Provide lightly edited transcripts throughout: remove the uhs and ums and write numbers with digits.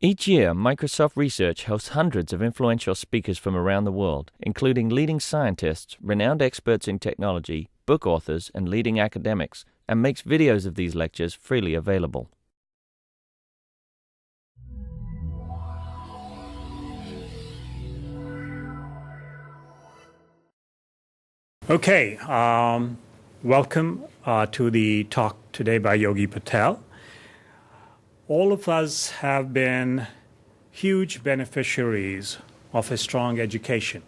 Each year, Microsoft Research hosts hundreds of influential speakers from around the world, including leading scientists, renowned experts in technology, book authors, and leading academics, and makes videos of these lectures freely available. Okay, welcome to the talk today by Yogi Patel. All of us have been huge beneficiaries of a strong education,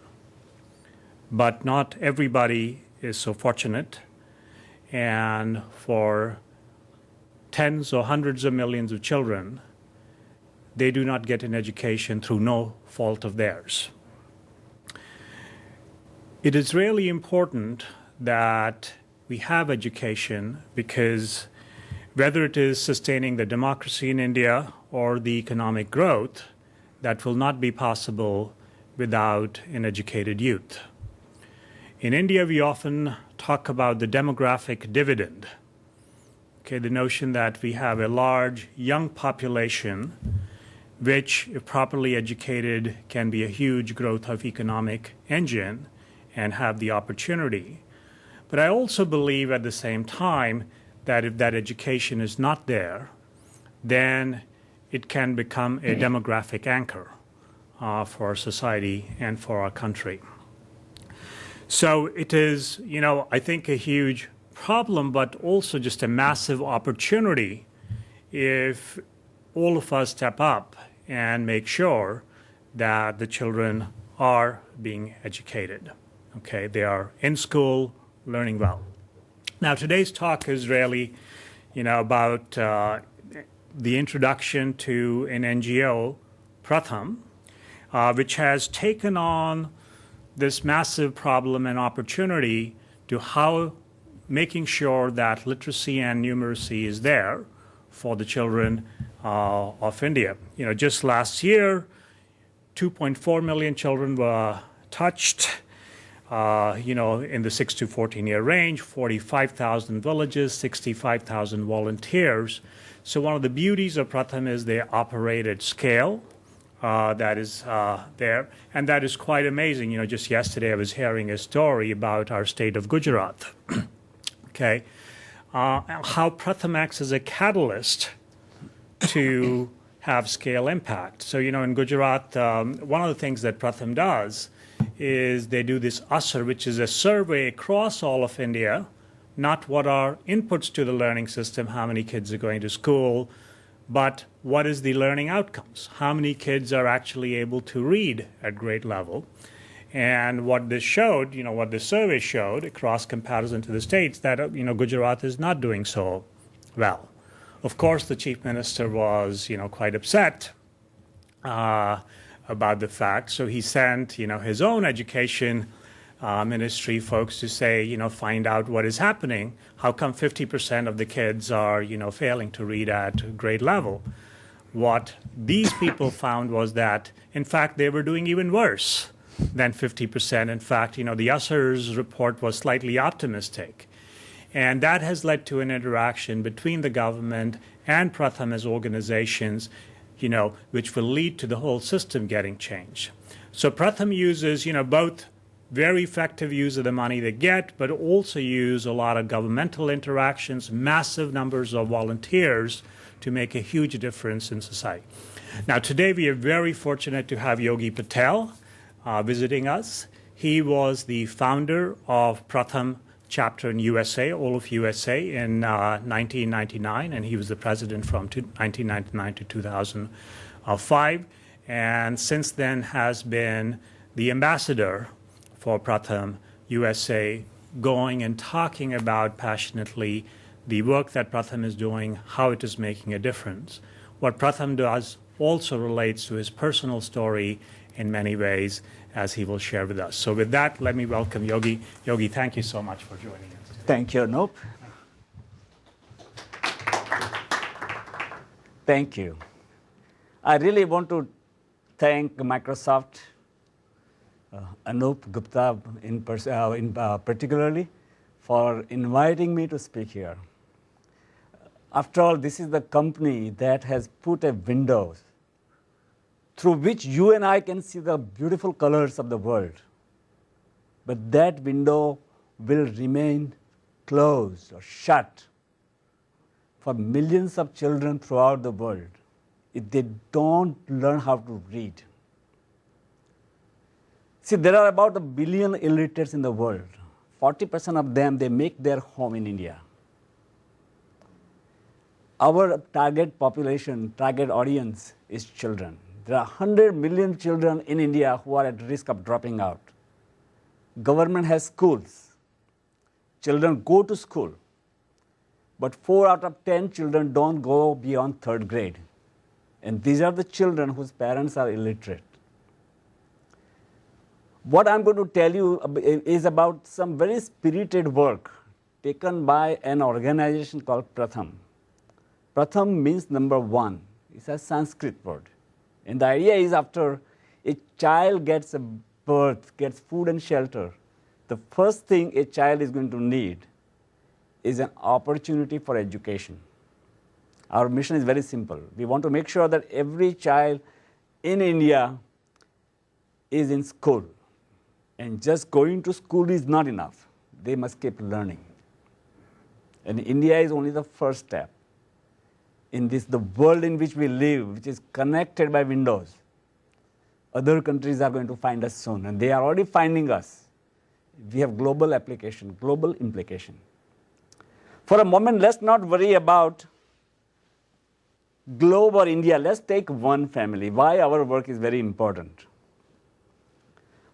but not everybody is so fortunate, and for tens or hundreds of millions of children, they do not get an education through no fault of theirs. It is really important that we have education because whether it is sustaining the democracy in India or the economic growth, that will not be possible without an educated youth. In India, we often talk about the demographic dividend. Okay, the notion that we have a large young population, which, if properly educated, can be a huge growth of economic engine and have the opportunity. But I also believe at the same time that if that education is not there, then it can become a demographic anchor for our society and for our country. So it is, I think a huge problem, but also just a massive opportunity if all of us step up and make sure that the children are being educated. Okay, they are in school, learning well. Now, today's talk is really, about the introduction to an NGO, Pratham, which has taken on this massive problem and opportunity to how making sure that literacy and numeracy is there for the children of India. Just last year, 2.4 million children were touched. In the 6 to 14-year range, 45,000 villages, 65,000 volunteers. So one of the beauties of Pratham is they operate at scale. That is there, and that is quite amazing. Just yesterday I was hearing a story about our state of Gujarat. Okay, how Pratham acts as a catalyst to have scale impact. So in Gujarat, one of the things that Pratham does is they do this ASR, which is a survey across all of India, not what are inputs to the learning system, how many kids are going to school, but what is the learning outcomes? How many kids are actually able to read at grade level? And what this showed, what the survey showed across comparison to the states, that, Gujarat is not doing so well. Of course, the chief minister was, quite upset about the fact. So he sent, his own education ministry folks to say, find out what is happening. How come 50% of the kids are, failing to read at grade level? What these people found was that, in fact, they were doing even worse than 50%. In fact, the USR's report was slightly optimistic. And that has led to an interaction between the government and Pratham as organizations, which will lead to the whole system getting changed. So Pratham uses, both very effective use of the money they get, but also use a lot of governmental interactions, massive numbers of volunteers to make a huge difference in society. Now, today we are very fortunate to have Yogi Patel visiting us. He was the founder of Pratham chapter in USA, all of USA, in 1999, and he was the president from 1999 to 2005, and since then has been the ambassador for Pratham USA, going and talking about passionately the work that Pratham is doing, how it is making a difference. What Pratham does also relates to his personal story in many ways, as he will share with us. So with that, let me welcome Yogi. Yogi, thank you so much for joining us today. Thank you, Anup. Thank you. I really want to thank Microsoft, Anup Gupta particularly, for inviting me to speak here. After all, this is the company that has put a Windows through which you and I can see the beautiful colors of the world. But that window will remain closed or shut for millions of children throughout the world if they don't learn how to read. See, there are about 1 billion illiterates in the world. 40% of them, they make their home in India. Our target population, target audience is children. There are 100 million children in India who are at risk of dropping out. Government has schools. Children go to school. But 4 out of 10 children don't go beyond 3rd grade. And these are the children whose parents are illiterate. What I'm going to tell you is about some very spirited work taken by an organization called Pratham. Pratham means number 1. It's a Sanskrit word. And the idea is after a child gets a birth, gets food and shelter, the first thing a child is going to need is an opportunity for education. Our mission is very simple. We want to make sure that every child in India is in school. And just going to school is not enough. They must keep learning. And India is only the first step in this, the world in which we live, which is connected by windows. Other countries are going to find us soon, and they are already finding us. We have global application, global implication. For a moment, let's not worry about globe or India. Let's take one family. Why our work is very important.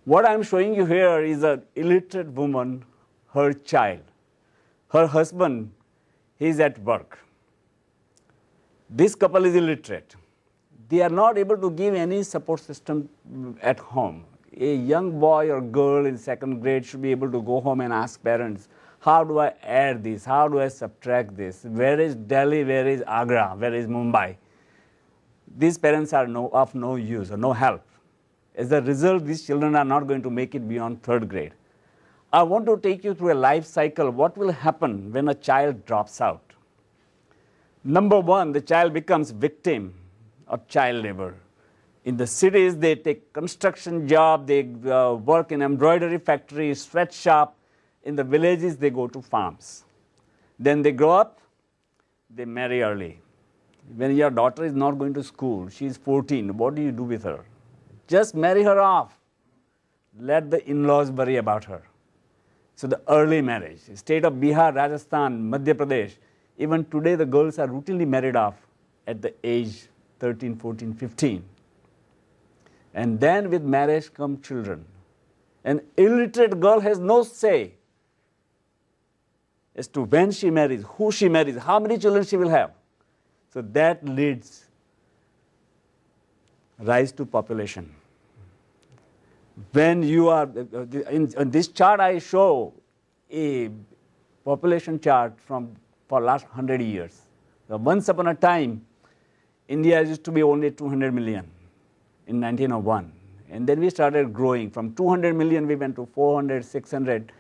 What I'm showing you here is an illiterate woman, her child. Her husband, he's at work. This couple is illiterate. They are not able to give any support system at home. A young boy or girl in 2nd grade should be able to go home and ask parents, how do I add this? How do I subtract this? Where is Delhi? Where is Agra? Where is Mumbai? These parents are of no use or no help. As a result, these children are not going to make it beyond 3rd grade. I want to take you through a life cycle. What will happen when a child drops out? Number 1, the child becomes victim of child labor. In the cities, they take construction job, they work in embroidery factory, sweatshop. In the villages, they go to farms. Then they grow up, they marry early. When your daughter is not going to school, she is 14, what do you do with her? Just marry her off. Let the in-laws worry about her. So the early marriage, state of Bihar, Rajasthan, Madhya Pradesh, even today the girls are routinely married off at the age 13, 14, 15. And then with marriage come children. An illiterate girl has no say as to when she marries, who she marries, how many children she will have. So that leads rise to population. When you are, in this chart I show a population chart for last 100 years. So once upon a time, India used to be only 200 million in 1901. And then we started growing. From 200 million, we went to 400, 600,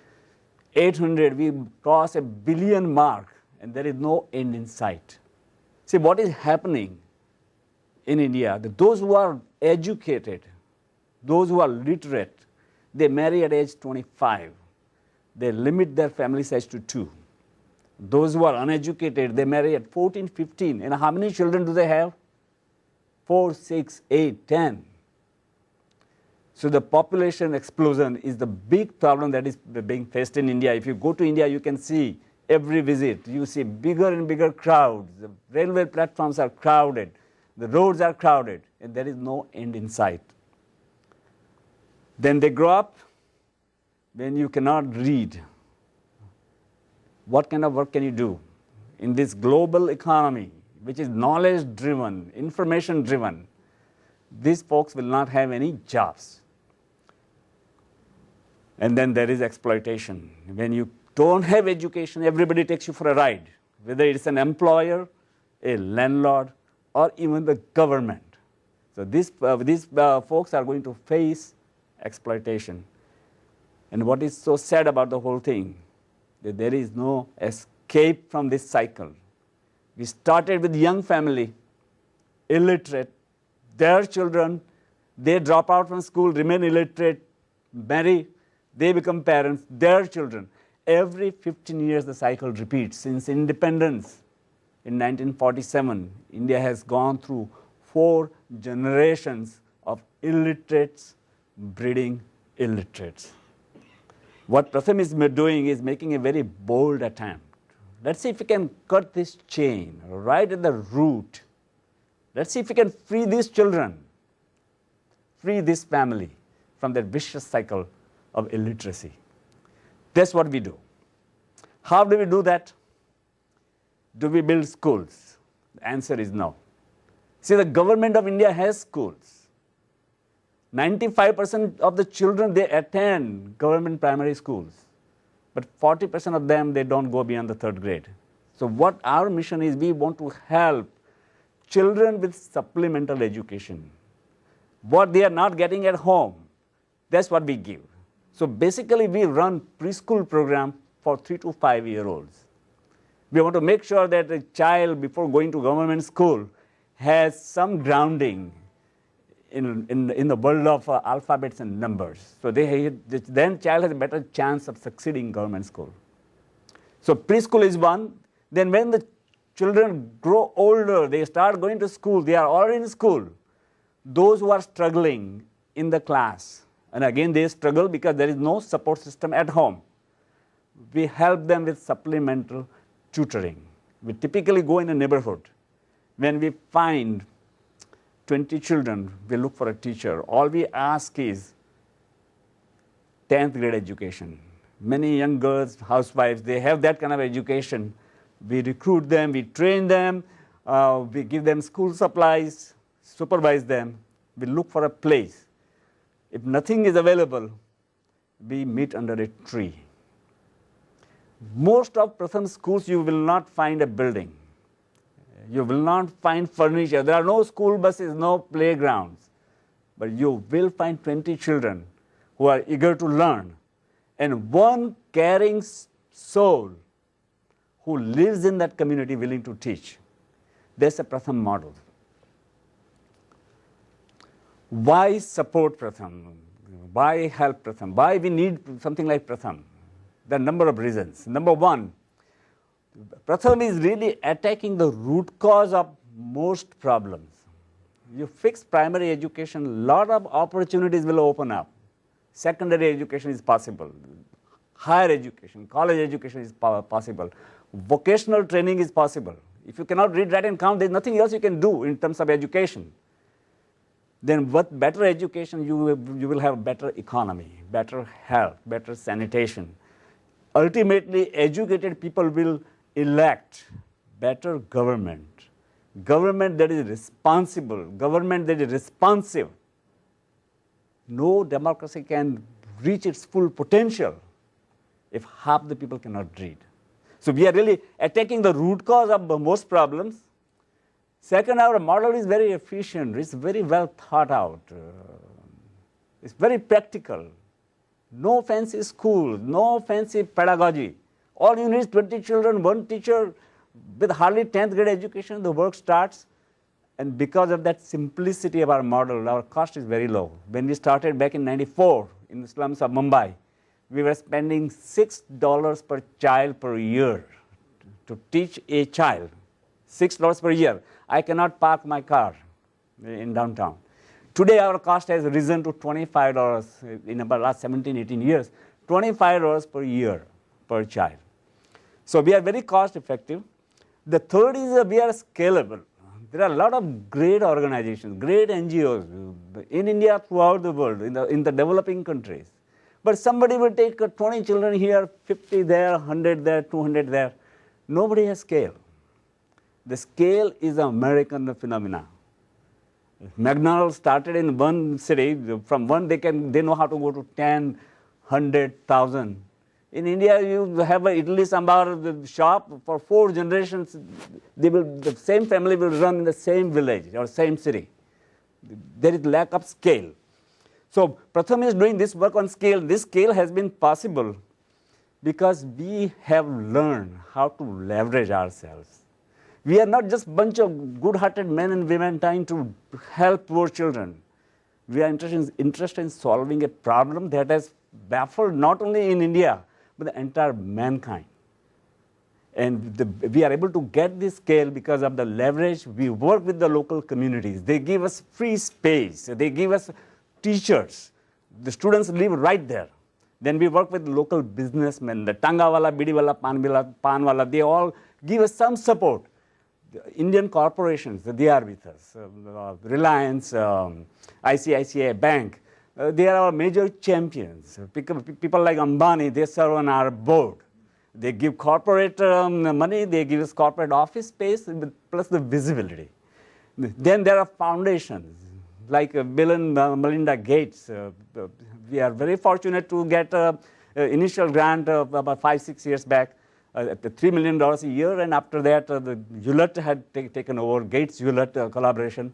800. We crossed a billion mark, and there is no end in sight. See, what is happening in India, those who are educated, those who are literate, they marry at age 25. They limit their family size to 2. Those who are uneducated, they marry at 14, 15. And how many children do they have? 4, 6, 8, 10. So the population explosion is the big problem that is being faced in India. If you go to India, you can see every visit, you see bigger and bigger crowds. The railway platforms are crowded. The roads are crowded. And there is no end in sight. Then they grow up. When you cannot read, what kind of work can you do? In this global economy, which is knowledge-driven, information-driven, these folks will not have any jobs. And then there is exploitation. When you don't have education, everybody takes you for a ride, whether it's an employer, a landlord, or even the government. So these folks are going to face exploitation. And what is so sad about the whole thing, that there is no escape from this cycle. We started with young family, illiterate, their children They drop out from school, remain illiterate, marry, they become parents, their children. Every 15 years the cycle repeats. Since independence in 1947, India has gone through 4 generations of illiterates breeding illiterates. What Pratham is doing is making a very bold attempt. Let's see if we can cut this chain right at the root. Let's see if we can free these children, free this family from that vicious cycle of illiteracy. That's what we do. How do we do that? Do we build schools? The answer is no. See, the government of India has schools. 95% of the children, they attend government primary schools. But 40% of them, they don't go beyond the 3rd grade. So what our mission is, we want to help children with supplemental education. What they are not getting at home, that's what we give. So basically, we run preschool program for 3 to 5-year-olds. We want to make sure that a child, before going to government school, has some grounding in the world of alphabets and numbers. So then child has a better chance of succeeding in government school. So preschool is one. Then when the children grow older, they start going to school, they are already in school. Those who are struggling in the class, and again they struggle because there is no support system at home, we help them with supplemental tutoring. We typically go in a neighborhood. When we find 20 children, we look for a teacher. All we ask is 10th grade education. Many young girls, housewives, they have that kind of education. We recruit them, we train them, we give them school supplies, supervise them. We look for a place. If nothing is available, we meet under a tree. Most of Pratham schools, you will not find a building. You will not find furniture. There are no school buses, no playgrounds. But you will find 20 children who are eager to learn, and one caring soul who lives in that community willing to teach. That's a Pratham model. Why support Pratham? Why help Pratham? Why we need something like Pratham? There are a number of reasons. Number one, Pratham is really attacking the root cause of most problems. You fix primary education, a lot of opportunities will open up. Secondary education is possible. Higher education, college education is possible. Vocational training is possible. If you cannot read, write, and count, there's nothing else you can do in terms of education. Then with better education, you will have better economy, better health, better sanitation. Ultimately, educated people will elect better government. Government that is responsible, government that is responsive. No democracy can reach its full potential if half the people cannot read. So we are really attacking the root cause of most problems. Second, our model is very efficient. It's very well thought out. It's very practical. No fancy schools, no fancy pedagogy. All you need is 20 children, one teacher. With hardly 10th grade education, the work starts. And because of that simplicity of our model, our cost is very low. When we started back in '94 in the slums of Mumbai, we were spending $6 per child per year to teach a child. $6 per year. I cannot park my car in downtown. Today, our cost has risen to $25 in about last 17, 18 years. $25 per year per child. So we are very cost effective. The third is we are scalable. There are a lot of great organizations, great NGOs in India, throughout the world, in the developing countries. But somebody will take 20 children here, 50 there, 100 there, 200 there. Nobody has scale. The scale is an American phenomenon. McDonald's started in one city. From one, they know how to go to 10, 100,000. In India, you have an Idli Sambar shop for 4 generations. The same family will run in the same village or same city. There is lack of scale. So Pratham is doing this work on scale. This scale has been possible because we have learned how to leverage ourselves. We are not just a bunch of good-hearted men and women trying to help poor children. We are interested in solving a problem that has baffled not only in India, but the entire mankind. And we are able to get this scale because of the leverage. We work with the local communities. They give us free space. They give us teachers. The students live right there. Then we work with local businessmen, the tanga wala, bidi wala, pan wala, they all give us some support. The Indian corporations, they are with us. Reliance, ICICI Bank, they are our major champions. People like Ambani, they serve on our board. They give corporate money, they give us corporate office space, plus the visibility. Then there are foundations, like Bill and Melinda Gates. We are very fortunate to get an initial grant about 5-6 years back, at $3 million a year, and after that, the Hewlett had taken over, Gates-Hewlett collaboration.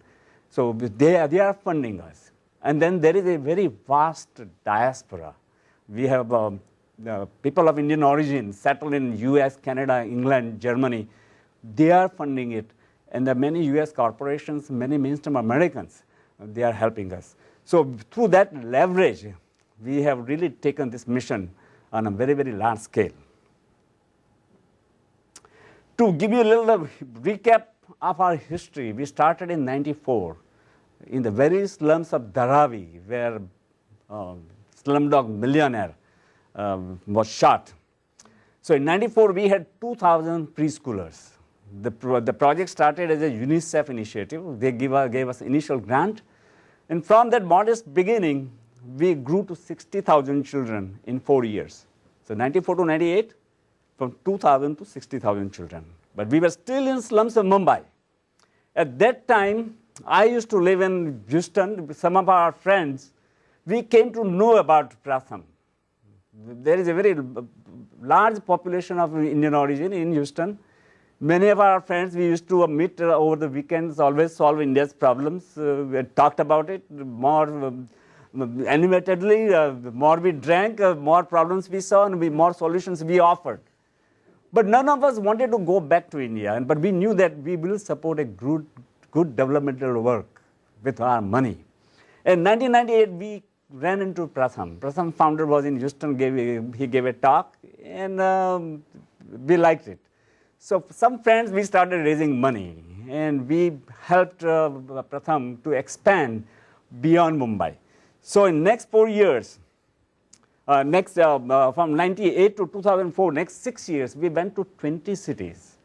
So they are funding us. And then there is a very vast diaspora. We have people of Indian origin settled in US, Canada, England, Germany. They are funding it. And there are many US corporations, many mainstream Americans, they are helping us. So through that leverage, we have really taken this mission on a very, very large scale. To give you a little recap of our history, we started in '94 in the very slums of Dharavi, where Slumdog Millionaire was shot. So in '94, we had 2,000 preschoolers. The project started as a Unicef initiative. They gave us initial grant. And from that modest beginning, we grew to 60,000 children in 4 years. So '94 to '98, from 2,000 to 60,000 children. But we were still in slums of Mumbai. At that time, I used to live in Houston. Some of our friends, we came to know about Pratham. There is a very large population of Indian origin in Houston. Many of our friends, we used to meet over the weekends, always solve India's problems. We had talked about it more animatedly. The more we drank, more problems we saw, and more solutions we offered. But none of us wanted to go back to India, but we knew that we will support a good developmental work with our money. In 1998, we ran into Pratham. Pratham founder was in Houston, he gave a talk, and we liked it. So some friends, we started raising money, and we helped Pratham to expand beyond Mumbai. So in next 4 years, from '98 to 2004, next 6 years, we went to 20 cities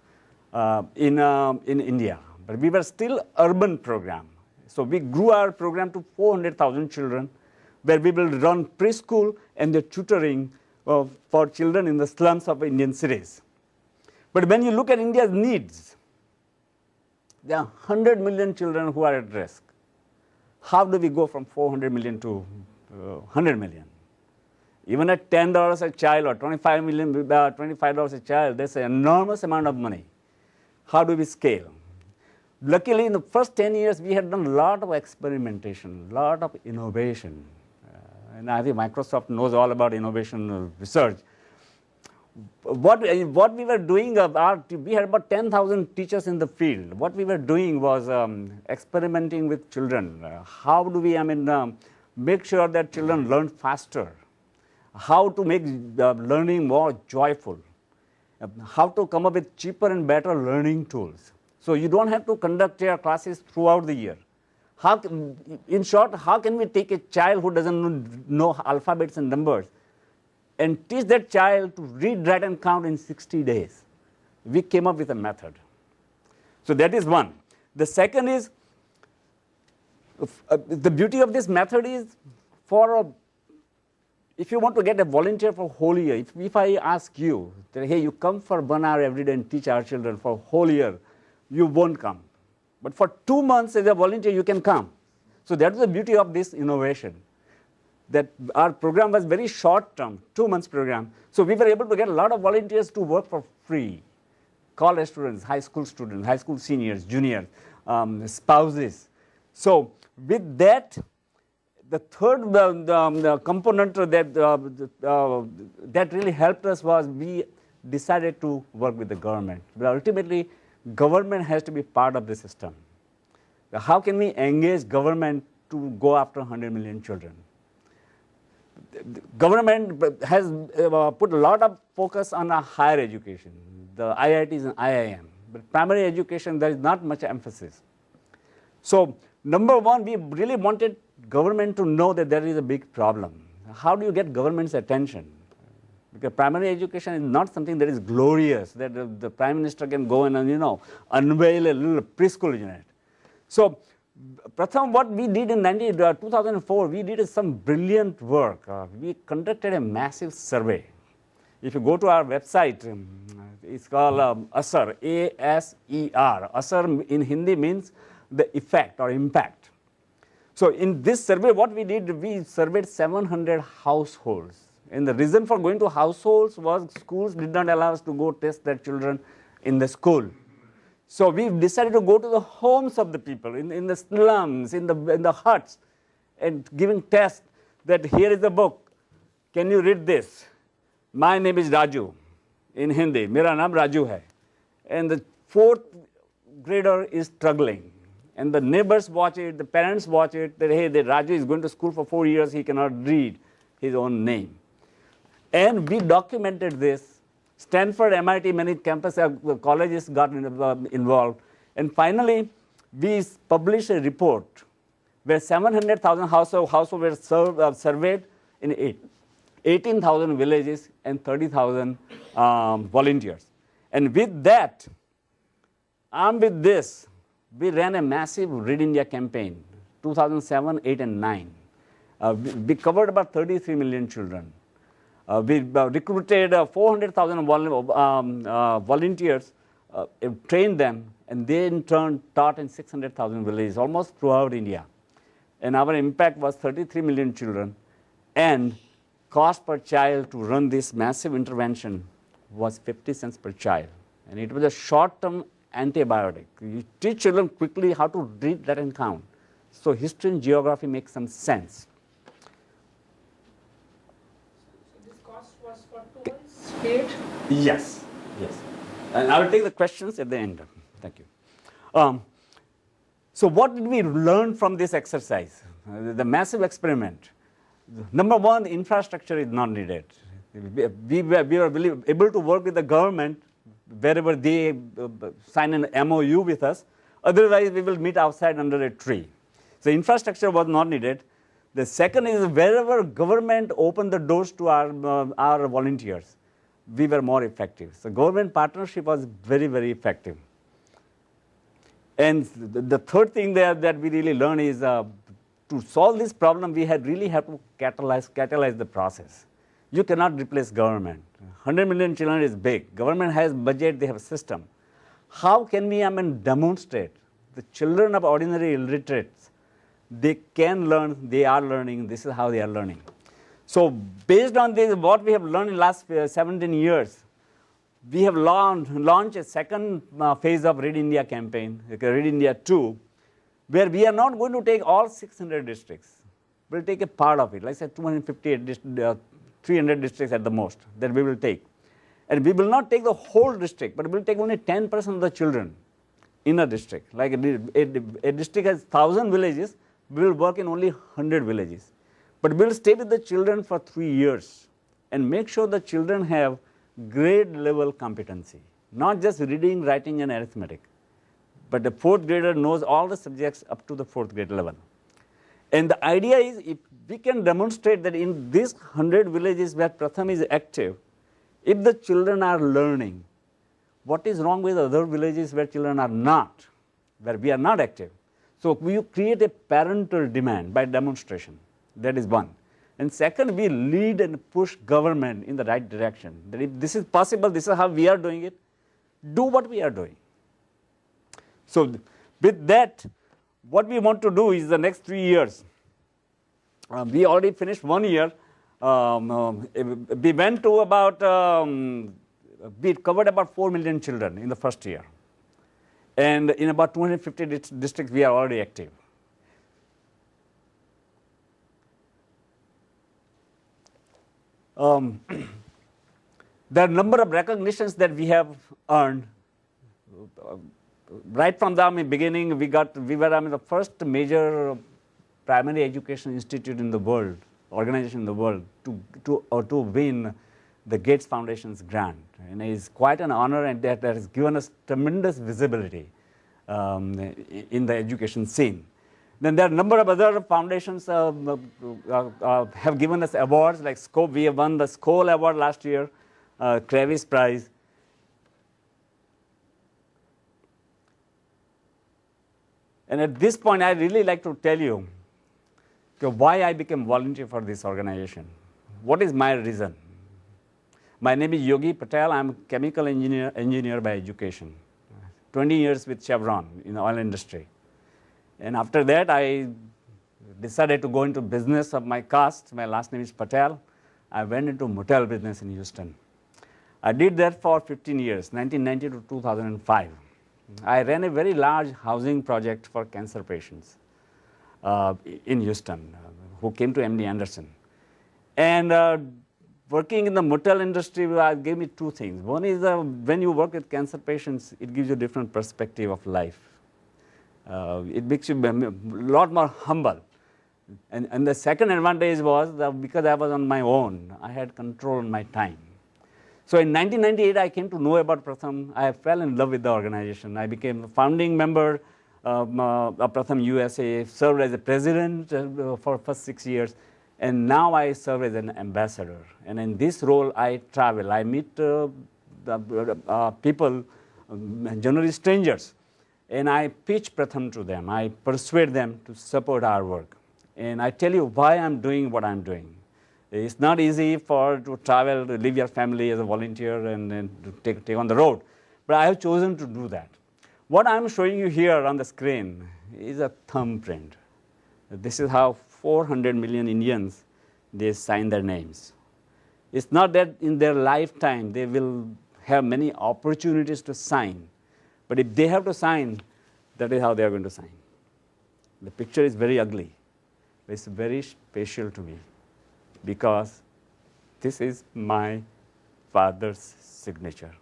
in India. But we were still urban program. So we grew our program to 400,000 children, where we will run preschool and the tutoring for children in the slums of Indian cities. But when you look at India's needs, there are 100 million children who are at risk. How do we go from 400 million to 100 million? Even at $10 a child or $25 a child, that's an enormous amount of money. How do we scale? Luckily, in the first 10 years, we had done a lot of experimentation, a lot of innovation. And I think Microsoft knows all about innovation research. What we were doing, we had about 10,000 teachers in the field. What we were doing was experimenting with children. How do we, make sure that children learn faster? How to make learning more joyful? How to come up with cheaper and better learning tools? So you don't have to conduct your classes throughout the year. In short, how can we take a child who doesn't know alphabets and numbers and teach that child to read, write, and count in 60 days? We came up with a method. So that is one. The second is, the beauty of this method is, if you want to get a volunteer for whole year, if I ask you, that, hey, you come for 1 hour every day and teach our children for whole year, you won't come. But for 2 months as a volunteer, you can come. So that's the beauty of this innovation, that our program was very short term, 2 months program. So we were able to get a lot of volunteers to work for free. College students, high school seniors, juniors, spouses. So with that, the third component that really helped us was we decided to work with the government. But ultimately, government has to be part of the system. How can we engage government to go after 100 million children. The government has put a lot of focus on higher education, the IITs and IIM. But primary education, there is not much emphasis. So number one, we really wanted government to know that there is a big problem. How do you get government's attention? Because primary education is not something that is glorious, that the Prime Minister can go and, unveil a little preschool unit. So Pratham, what we did in 2004, we did some brilliant work. We conducted a massive survey. If you go to our website, it's called ASER, A-S-E-R. ASER in Hindi means the effect or impact. So in this survey, what we did, we surveyed 700 households. And the reason for going to households was schools did not allow us to go test their children in the school. So we decided to go to the homes of the people, in the slums, in the huts, and giving tests that here is a book. Can you read this? My name is Raju. In Hindi, Mera naam Raju hai. And the fourth grader is struggling. And the neighbors watch it, the parents watch it, that hey, Raju is going to school for 4 years, he cannot read his own name. And we documented this. Stanford, MIT, many campus colleges got involved. And finally, we published a report where 700,000 households were surveyed in 18,000 villages and 30,000 volunteers. And with that, armed with this, we ran a massive Read India campaign, 2007, 8, and 9. We covered about 33 million children. We recruited 400,000 volunteers, trained them, and they in turn taught in 600,000 villages, almost throughout India. And our impact was 33 million children, and cost per child to run this massive intervention was 50 cents per child. And it was a short-term antibiotic. You teach children quickly how to read, that, and count. So history and geography make some sense. State? Yes, yes. And I will take the questions at the end. Thank you. So what did we learn from this exercise, the massive experiment? Number one, the infrastructure is not needed. We were able to work with the government wherever they sign an MOU with us. Otherwise, we will meet outside under a tree. So infrastructure was not needed. The second is wherever government opened the doors to our volunteers, we were more effective. So government partnership was very, very effective. And the third thing that we really learned is to solve this problem, we really have to catalyze the process. You cannot replace government. 100 million children is big. Government has budget, they have a system. How can we demonstrate the children of ordinary illiterates, they can learn, they are learning, this is how they are learning. So based on this, what we have learned in the last 17 years, we have launched a second phase of Read India campaign, like Read India 2, where we are not going to take all 600 districts. We'll take a part of it, like say 250, 300 districts at the most, that we will take. And we will not take the whole district, but we will take only 10% of the children in a district. Like a district has 1,000 villages, we will work in only 100 villages. But we will stay with the children for 3 years and make sure the children have grade level competency, not just reading, writing, and arithmetic. But the fourth grader knows all the subjects up to the fourth grade level. And the idea is if we can demonstrate that in these 100 villages where Pratham is active, if the children are learning, what is wrong with other villages where children are not, where we are not active? So we create a parental demand by demonstration. That is one. And second, we lead and push government in the right direction. That if this is possible, this is how we are doing it, do what we are doing. So with that, what we want to do is the next 3 years. We already finished 1 year. We went to about, we covered about 4 million children in the first year. And in about 250 districts, we are already active. There are a number of recognitions that we have earned. Right from the beginning, we were the first major primary education institute in the world, organization in the world, to win the Gates Foundation's grant. And it's quite an honor, and that has given us tremendous visibility in the education scene. Then there are a number of other foundations have given us awards, like Scope. We have won the Skoll Award last year, Kravis Prize. And at this point, I really like to tell you why I became volunteer for this organization. What is my reason? My name is Yogi Patel. I'm a chemical engineer by education. 20 years with Chevron in the oil industry. And after that, I decided to go into business of my caste. My last name is Patel. I went into motel business in Houston. I did that for 15 years, 1990 to 2005. I ran a very large housing project for cancer patients in Houston who came to MD Anderson. And working in the motel industry gave me two things. One is when you work with cancer patients, it gives you a different perspective of life. It makes you a lot more humble. And the second advantage was that because I was on my own, I had control on my time. So in 1998, I came to know about Pratham. I fell in love with the organization. I became a founding member of Pratham USA, served as a president for the first 6 years. And now I serve as an ambassador. And in this role, I travel. I meet people, generally strangers. And I pitch Pratham to them. I persuade them to support our work. And I tell you why I'm doing what I'm doing. It's not easy to travel, to leave your family as a volunteer and to take on the road. But I have chosen to do that. What I'm showing you here on the screen is a thumbprint. This is how 400 million Indians, they sign their names. It's not that in their lifetime they will have many opportunities to sign. But if they have to sign, that is how they are going to sign. The picture is very ugly. But it's very special to me because this is my father's signature.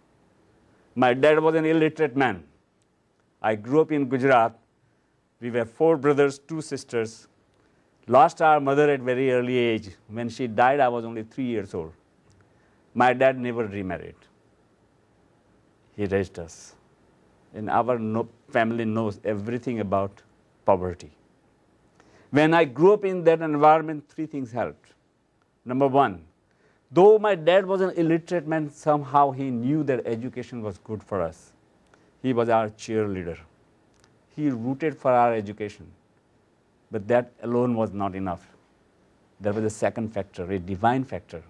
My dad was an illiterate man. I grew up in Gujarat. We were 4 brothers, 2 sisters. Lost our mother at very early age. When she died, I was only 3 years old. My dad never remarried. He raised us. And our family knows everything about poverty. When I grew up in that environment, 3 things helped. Number 1, though my dad was an illiterate man, somehow he knew that education was good for us. He was our cheerleader. He rooted for our education. But that alone was not enough. There was a second factor, a divine factor.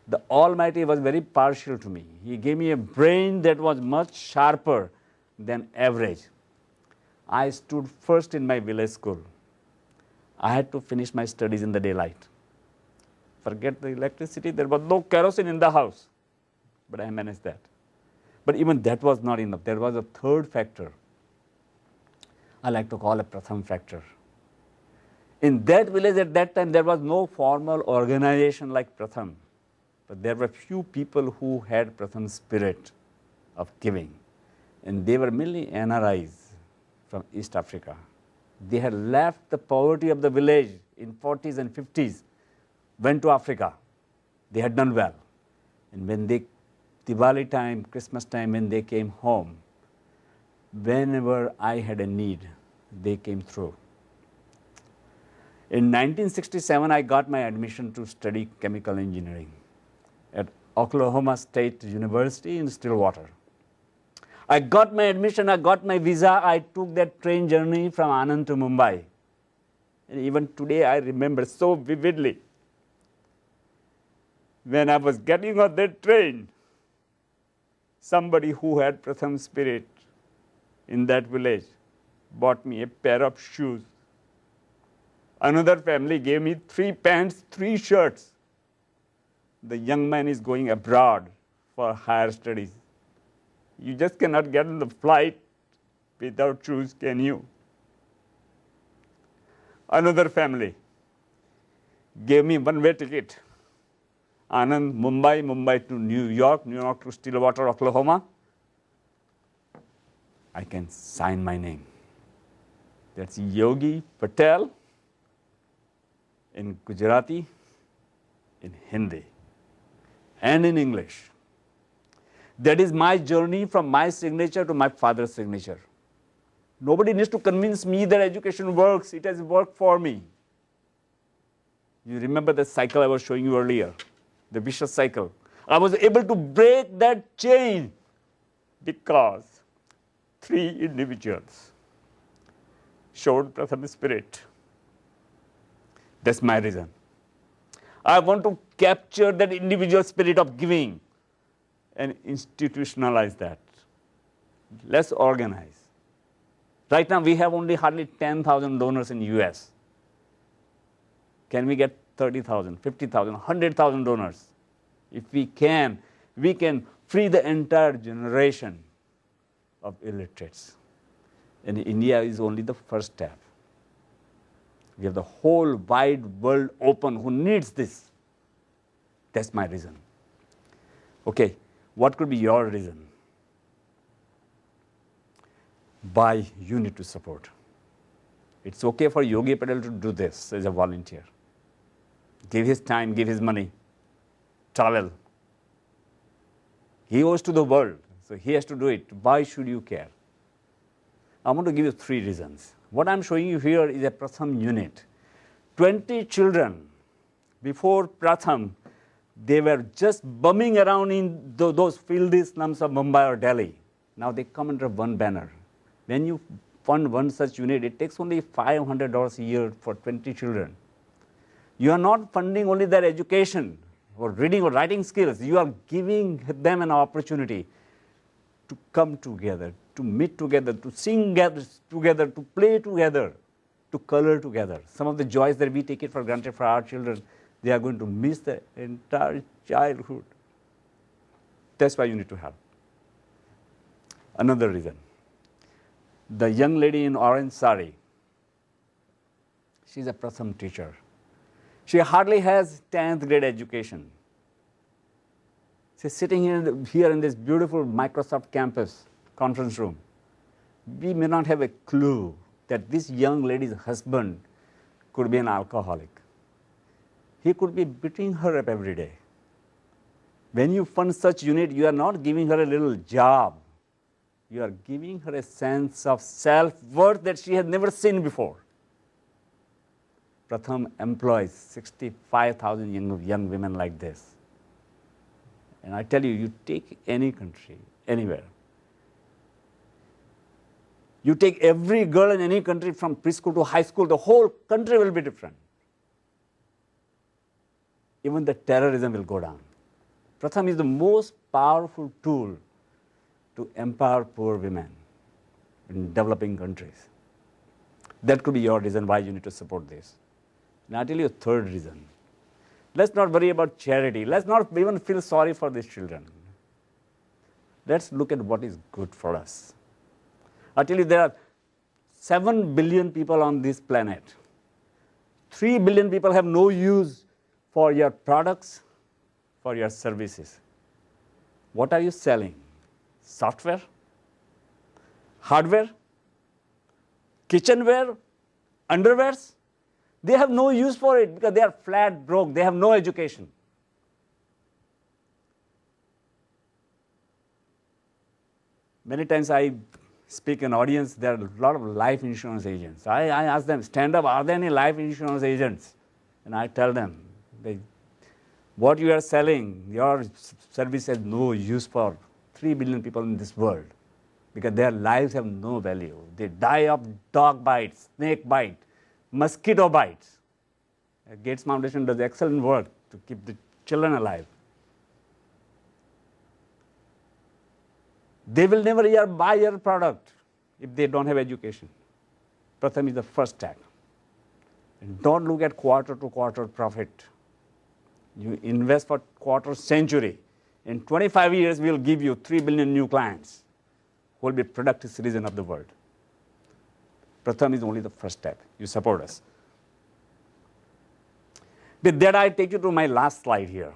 The Almighty was very partial to me. He gave me a brain that was much sharper than average. I stood first in my village school. I had to finish my studies in the daylight. Forget the electricity, there was no kerosene in the house. But I managed that. But even that was not enough. There was a third factor. I like to call a Pratham factor. In that village at that time, there was no formal organization like Pratham. But there were few people who had Pratham's spirit of giving. And they were mainly NRIs from East Africa. They had left the poverty of the village in 40s and 50s, went to Africa. They had done well. And when they, Diwali time, Christmas time, when they came home, whenever I had a need, they came through. In 1967, I got my admission to study chemical engineering at Oklahoma State University in Stillwater. I got my admission, I got my visa, I took that train journey from Anand to Mumbai. And even today, I remember so vividly. When I was getting on that train, somebody who had Pratham spirit in that village bought me a pair of shoes. Another family gave me 3 pants, 3 shirts. The young man is going abroad for higher studies. You just cannot get on the flight without shoes, can you? Another family gave me one-way ticket. Anand, Mumbai, Mumbai to New York, New York to Stillwater, Oklahoma. I can sign my name. That's Yogi Patel, in Gujarati, in Hindi, and in English. That is my journey from my signature to my father's signature. Nobody needs to convince me that education works. It has worked for me. You remember the cycle I was showing you earlier, the vicious cycle. I was able to break that chain because 3 individuals showed Pratham spirit. That's my reason. I want to capture that individual spirit of giving and institutionalize that. Let's organize. Right now we have only hardly 10,000 donors in US. Can we get 30,000, 50,000, 100,000 donors? If we can free the entire generation of illiterates. And India is only the first step. We have the whole wide world open who needs this. That's my reason. Okay, what could be your reason? Why you need to support? It's okay for Yogi Patel to do this as a volunteer. Give his time, give his money, travel. He owes to the world, so he has to do it. Why should you care? I want to give you 3 reasons. What I'm showing you here is a Pratham unit. 20 children, before Pratham, they were just bumming around in those filthy slums of Mumbai or Delhi. Now they come under one banner. When you fund one such unit, it takes only $500 a year for 20 children. You are not funding only their education or reading or writing skills. You are giving them an opportunity to come together, to meet together, to sing together, to play together, to color together. Some of the joys that we take it for granted for our children, they are going to miss their entire childhood. That's why you need to help. Another reason. The young lady in orange sari, she's a Pratham teacher. She hardly has 10th grade education. She's sitting here in this beautiful Microsoft campus conference room. We may not have a clue that this young lady's husband could be an alcoholic. He could be beating her up every day. When you fund such unit, you are not giving her a little job. You are giving her a sense of self-worth that she has never seen before. Pratham employs 65,000 young women like this. And I tell you, you take any country, anywhere. You take every girl in any country from preschool to high school, the whole country will be different. Even the terrorism will go down. Pratham is the most powerful tool to empower poor women in developing countries. That could be your reason why you need to support this. And I'll tell you a third reason. Let's not worry about charity. Let's not even feel sorry for these children. Let's look at what is good for us. I'll tell you, there are 7 billion people on this planet. 3 billion people have no use for your products, for your services. What are you selling? Software? Hardware? Kitchenware? Underwears? They have no use for it because they are flat broke. They have no education. Many times I speak in audience, there are a lot of life insurance agents. I ask them, stand up, are there any life insurance agents? And I tell them, what you are selling, your service has no use for 3 billion people in this world because their lives have no value. They die of dog bites, snake bite, mosquito bites. Gates Foundation does excellent work to keep the children alive. They will never buy your product if they don't have education. Pratham is the first step. And don't look at quarter to quarter profit. You invest for quarter century. In 25 years, we'll give you 3 billion new clients who will be productive citizens of the world. Pratham is only the first step. You support us. With that, I take you to my last slide here.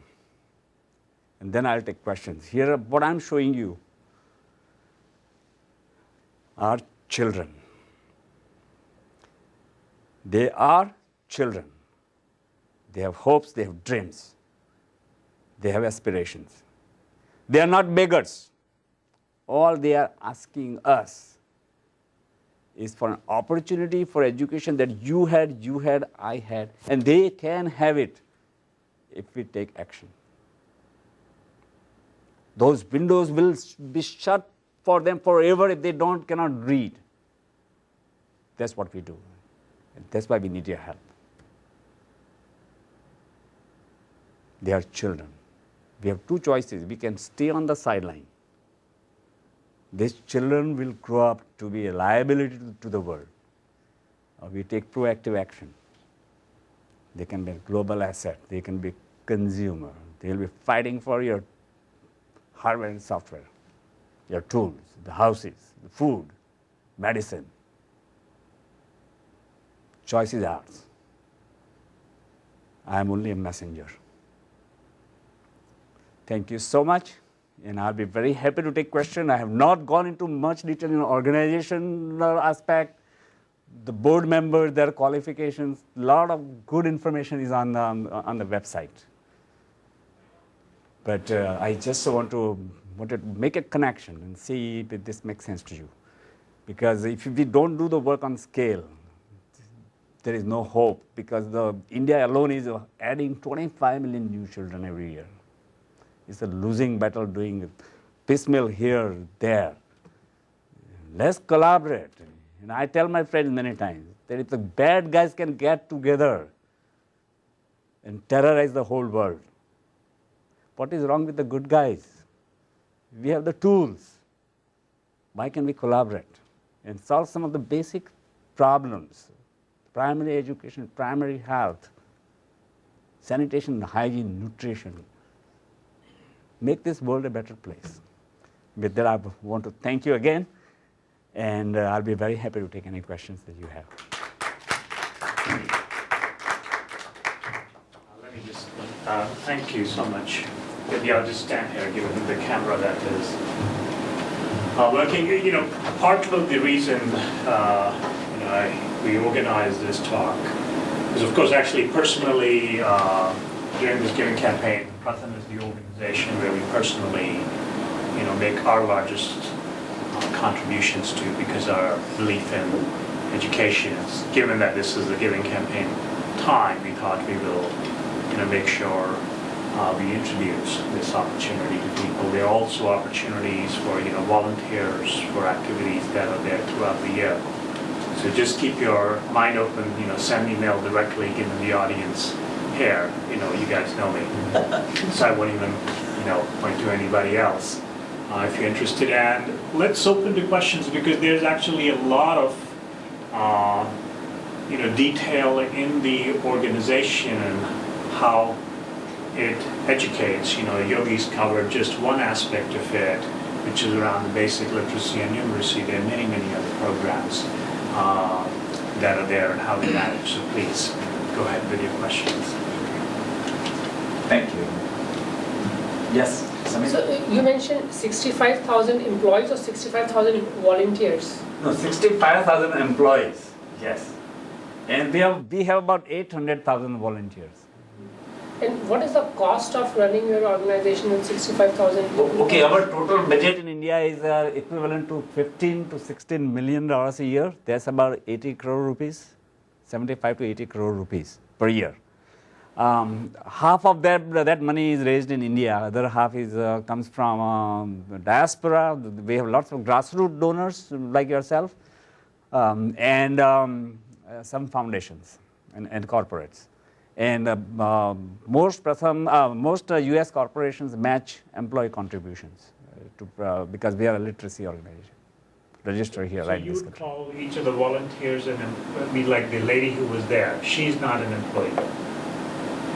And then I'll take questions. Here, what I'm showing you are children. They are children. They have hopes, they have dreams. They have aspirations. They are not beggars. All they are asking us is for an opportunity for education that you had, I had, and they can have it if we take action. Those windows will be shut for them forever if they cannot read. That's what we do. And that's why we need your help. They are children. We have two choices. We can stay on the sideline. These children will grow up to be a liability to the world. Or we take proactive action. They can be a global asset. They can be consumer. They will be fighting for your hardware and software, your tools, the houses, the food, medicine. Choice is ours. I am only a messenger. Thank you so much, and I'll be very happy to take questions. I have not gone into much detail in organizational aspect, the board members, their qualifications. A lot of good information is on the website. But I just want to make a connection and see if this makes sense to you. Because if we don't do the work on scale, there is no hope, because India alone is adding 25 million new children every year. It's a losing battle doing piecemeal here, there. Let's collaborate. And I tell my friends many times that if the bad guys can get together and terrorize the whole world, what is wrong with the good guys? We have the tools. Why can we collaborate and solve some of the basic problems? Primary education, primary health, sanitation, hygiene, nutrition. Make this world a better place. With that, I want to thank you again, and I'll be very happy to take any questions that you have. Let me just thank you so much. Maybe I'll just stand here, given the camera that is working. Part of the reason we organized this talk is, of course, actually personally during this giving campaign, Pratham is the organization where we personally, make our largest contributions to, because our belief in education is, given that this is the giving campaign time, we thought we will, make sure we introduce this opportunity to people. There are also opportunities for, volunteers for activities that are there throughout the year. So just keep your mind open, send email directly, given the audience here, you guys know me. So I won't even, point to anybody else if you're interested. And let's open to questions, because there's actually a lot of, detail in the organization and how it educates. Yogi's covered just one aspect of it, which is around the basic literacy and numeracy. There are many, many other programs that are there and how they manage. So please go ahead with your questions. Thank you. Yes, Samir? So you mentioned 65,000 employees or 65,000 volunteers? No, 65,000 employees, yes. And we have about 800,000 volunteers. And what is the cost of running your organization with 65,000 people? Okay, our total budget in India is equivalent to $15 to $16 million a year. That's about 80 crore rupees, 75 to 80 crore rupees per year. Half of that money is raised in India. Other half comes from diaspora. We have lots of grassroots donors like yourself, and some foundations and corporates. And most U.S. corporations match employee contributions because we are a literacy organization. Register here, so right? So you would call each of the volunteers like the lady who was there. She's not an employee.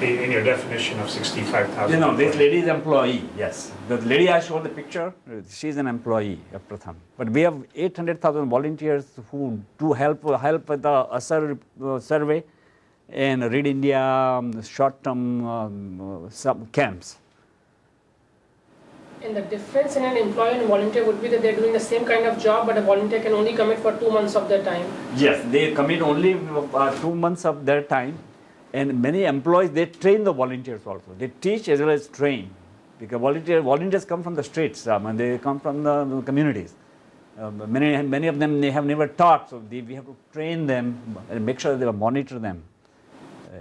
In your definition of 65,000. No, this lady is employee. Yes, the lady I showed the picture. She's an employee of Pratham. But we have 800,000 volunteers who do help with the survey and Read India short-term camps. And the difference in an employee and a volunteer would be that they're doing the same kind of job, but a volunteer can only commit for 2 months of their time. Yes, they commit only 2 months of their time, And many employees, they train the volunteers also. They teach as well as train. Because volunteers come from the streets, and they come from the communities. Many of them, they have never taught, so we have to train them and make sure they monitor them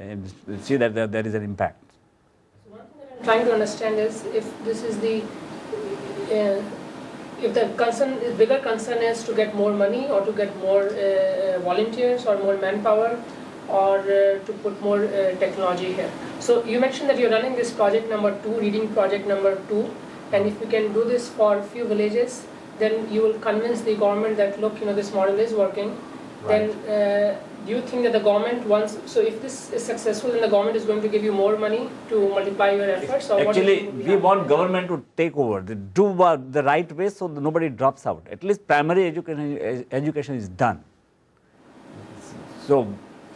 and see that there is an impact. So one thing that I'm trying to understand is if this is the if the bigger concern is to get more money or to get more volunteers or more manpower or to put more technology here. So you mentioned that you're running this project number 2, reading project number 2, and if we can do this for a few villages, then you will convince the government that, look, this model is working. Right. Then do you think that the government wants, so if this is successful, then the government is going to give you more money to multiply your efforts? Or actually, we want government to take over, do the right way so that nobody drops out. At least primary education is done. So,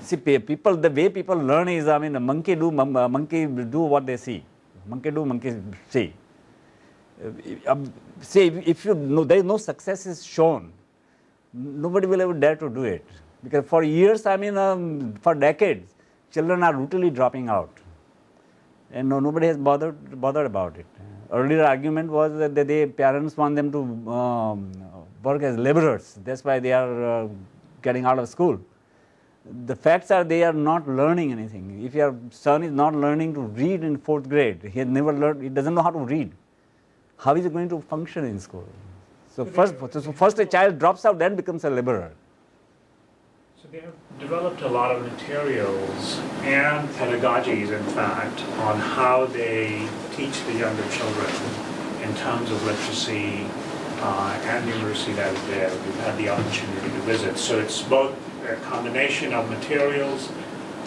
see, people, the way people learn is, a monkey do what they see. Monkey do, monkey see. Say, if you know there is no success is shown, nobody will ever dare to do it. Because for years, for decades, children are routinely dropping out. And nobody has bothered about it. Earlier argument was that the parents want them to work as laborers. That's why they are getting out of school. The facts are they are not learning anything. If your son is not learning to read in 4th grade, he has never learned, he doesn't know how to read. How is he going to function in school? So first a child drops out, then becomes a laborer. So they have developed a lot of materials and pedagogies, in fact, on how they teach the younger children in terms of literacy and numeracy that is there. We've had the opportunity to visit. So it's both a combination of materials,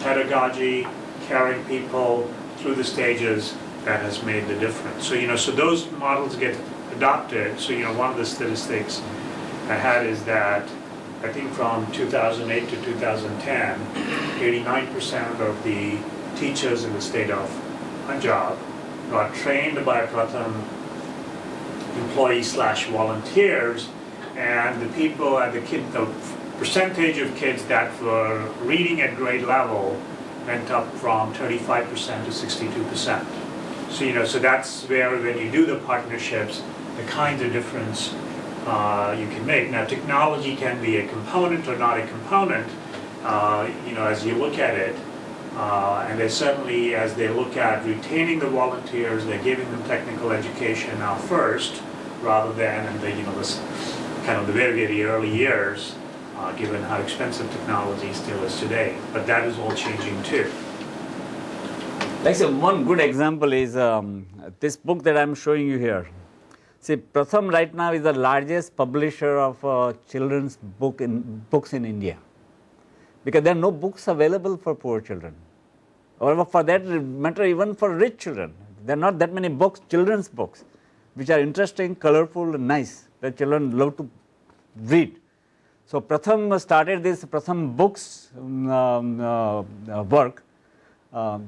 pedagogy, carrying people through the stages that has made the difference. So, so those models get adopted. So, one of the statistics I had is that I think from 2008 to 2010, 89% of the teachers in the state of Punjab got trained by Pratham employees/volunteers, and the people and the percentage of kids that were reading at grade level went up from 35% to 62%. So, so that's where when you do the partnerships, the kinds of difference you can make. Now, technology can be a component or not a component, as you look at it. And they certainly, as they look at retaining the volunteers, they're giving them technical education now first, rather than in the, this kind of the very, very early years, given how expensive technology still is today. But that is all changing too. Like one good example is this book that I'm showing you here. See, Pratham right now is the largest publisher of children's books in India. Because there are no books available for poor children. Or for that matter, even for rich children. There are not that many books, children's books, which are interesting, colorful, and nice, that children love to read. So Pratham started this Pratham Books work.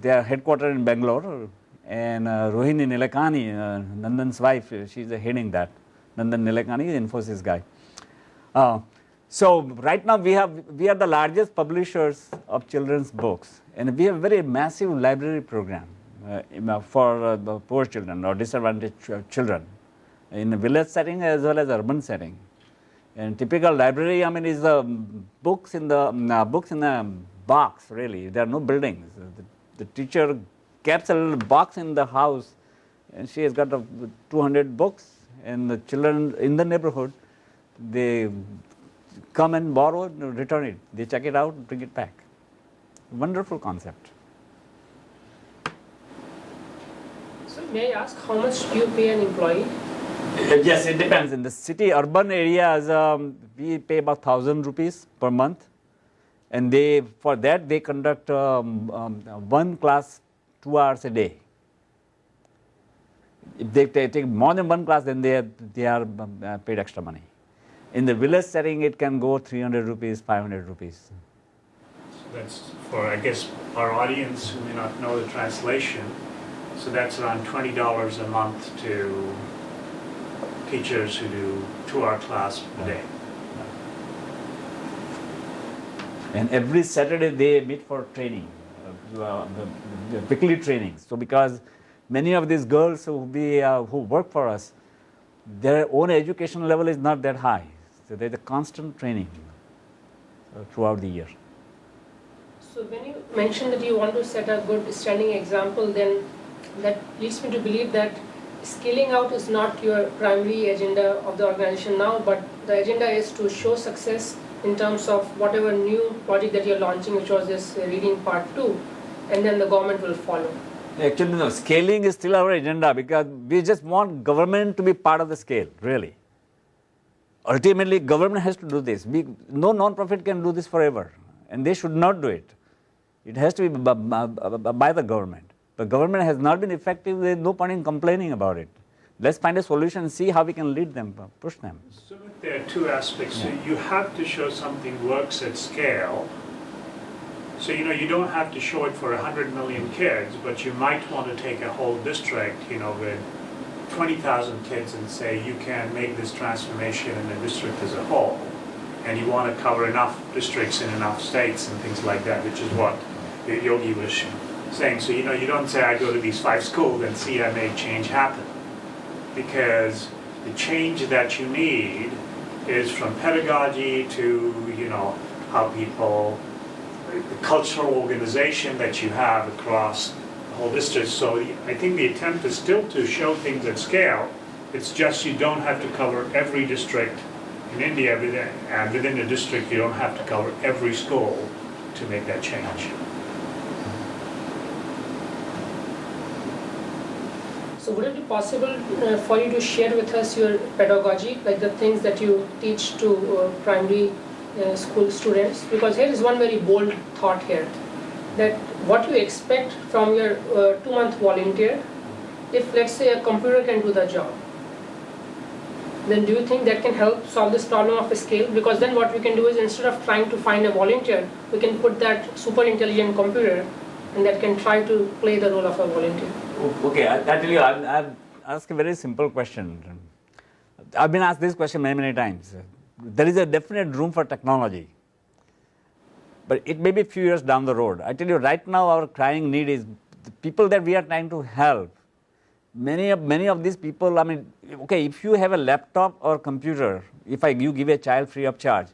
They are headquartered in Bangalore, and Rohini Nilekani, Nandan's wife, she's heading that. Nandan Nilekani is an Infosys guy. So right now we are the largest publishers of children's books, and we have a very massive library program for the poor children or disadvantaged children in a village setting as well as urban setting. And typical library, is books in the box. Really, there are no buildings. The teacher keeps a little box in the house, and she has got 200 books. And the children in the neighborhood, they come and borrow and return it. They check it out, bring it back. Wonderful concept. So may I ask how much do you pay an employee? Yes, it depends. In the city, urban areas, we pay about 1,000 rupees per month. And for that, they conduct one class 2 hours a day. If they take more than one class, then they are paid extra money. In the village setting, it can go 300 rupees, 500 rupees. So that's for, I guess, our audience who may not know the translation. So that's around $20 a month to teachers who do 2-hour class a day. And every Saturday they meet for training. weekly trainings. So because many of these girls who work for us, their own education level is not that high. So there's a constant training throughout the year. So when you mention that you want to set a good standing example, then that leads me to believe that scaling out is not your primary agenda of the organization now, but the agenda is to show success in terms of whatever new project that you're launching, which was this reading part 2, and then the government will follow. Actually, no, scaling is still our agenda because we just want government to be part of the scale, really. Ultimately, government has to do this. No non-profit can do this forever, and they should not do it. It has to be by the government. The government has not been effective. There is no point in complaining about it. Let's find a solution and see how we can lead them, push them. So there are two aspects. So you have to show something works at scale. So you don't have to show it for 100 million kids, but you might want to take a whole district, with 20,000 kids and say you can make this transformation in the district as a whole. And you want to cover enough districts in enough states and things like that, which is what Yogi was saying. So you don't say I go to these 5 schools and see I make change happen. Because the change that you need is from pedagogy to, how people, the cultural organization that you have across the whole district. So I think the attempt is still to show things at scale. It's just you don't have to cover every district in India, and within a district you don't have to cover every school to make that change. So would it be possible for you to share with us your pedagogy, like the things that you teach to primary school students? Because here is one very bold thought here, that what you expect from your 2-month volunteer, if let's say a computer can do the job, then do you think that can help solve this problem of scale? Because then what we can do is, instead of trying to find a volunteer, we can put that super intelligent computer and that can try to play the role of a volunteer. Okay, I tell you, I've asked a very simple question. I've been asked this question many, many times. There is a definite room for technology, but it may be a few years down the road. I tell you, right now our crying need is the people that we are trying to help. Many of these people, okay, if you have a laptop or computer, you give a child free of charge,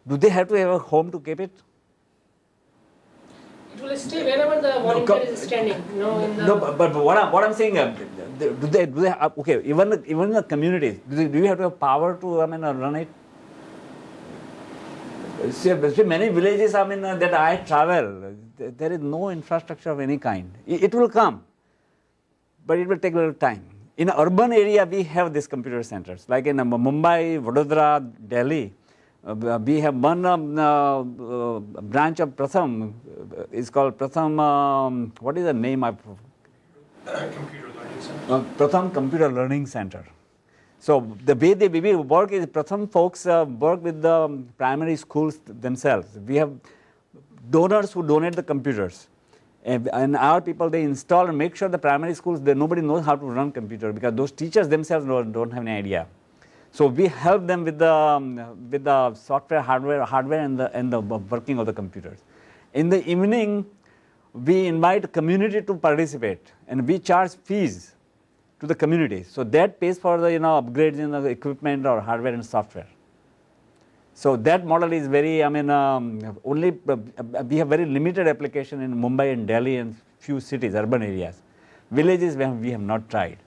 do they have to have a home to keep it? It will stay wherever the volunteer is standing. But what I'm saying, do they okay, even in the communities, do you have to have power to run it? See, many villages that I travel, there is no infrastructure of any kind. It will come, but it will take a little time. In an urban area, we have these computer centers, like in Mumbai, Vadodara, Delhi. We have one branch of Pratham. It's called Pratham. What is the name? Computer Learning Center. Pratham Computer Learning Center. So the way we work is Pratham folks work with the primary schools themselves. We have donors who donate the computers, and our people, they install and make sure the primary schools, nobody knows how to run computer because those teachers themselves don't have any idea. So we help them with the software, hardware, and the working of the computers. In the evening, we invite community to participate, and we charge fees to the community. So that pays for the upgrades in the equipment or hardware and software. So that model is very, only we have very limited application in Mumbai and Delhi and few cities, urban areas. Villages we have not tried.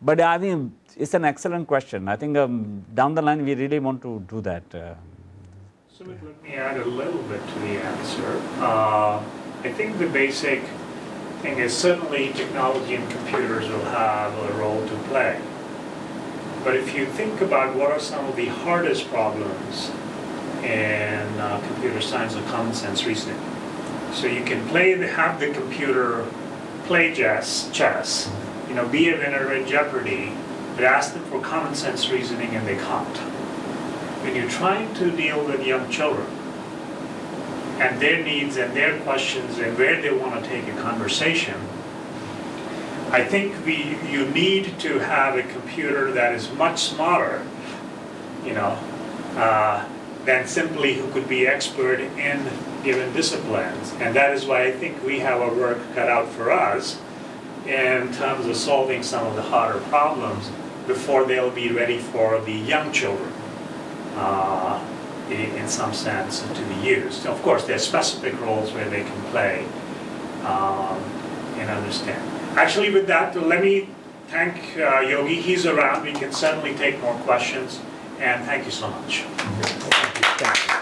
But I think it's an excellent question. I think down the line we really want to do that. So let me add a little bit to the answer. I think the basic thing is certainly technology and computers will have a role to play. But if you think about what are some of the hardest problems in computer science or common sense reasoning. So you can have the computer play chess, be a winner in Jeopardy, but ask them for common sense reasoning and they can't. When you're trying to deal with young children and their needs and their questions and where they want to take a conversation, I think you need to have a computer that is much smarter, than simply who could be expert in given disciplines. And that is why I think we have our work cut out for us in terms of solving some of the harder problems before they'll be ready for the young children, in some sense, to be used. Of course, there are specific roles where they can play and understand. Actually, with that, let me thank Yogi. He's around. We can certainly take more questions. And thank you so much. Thank you.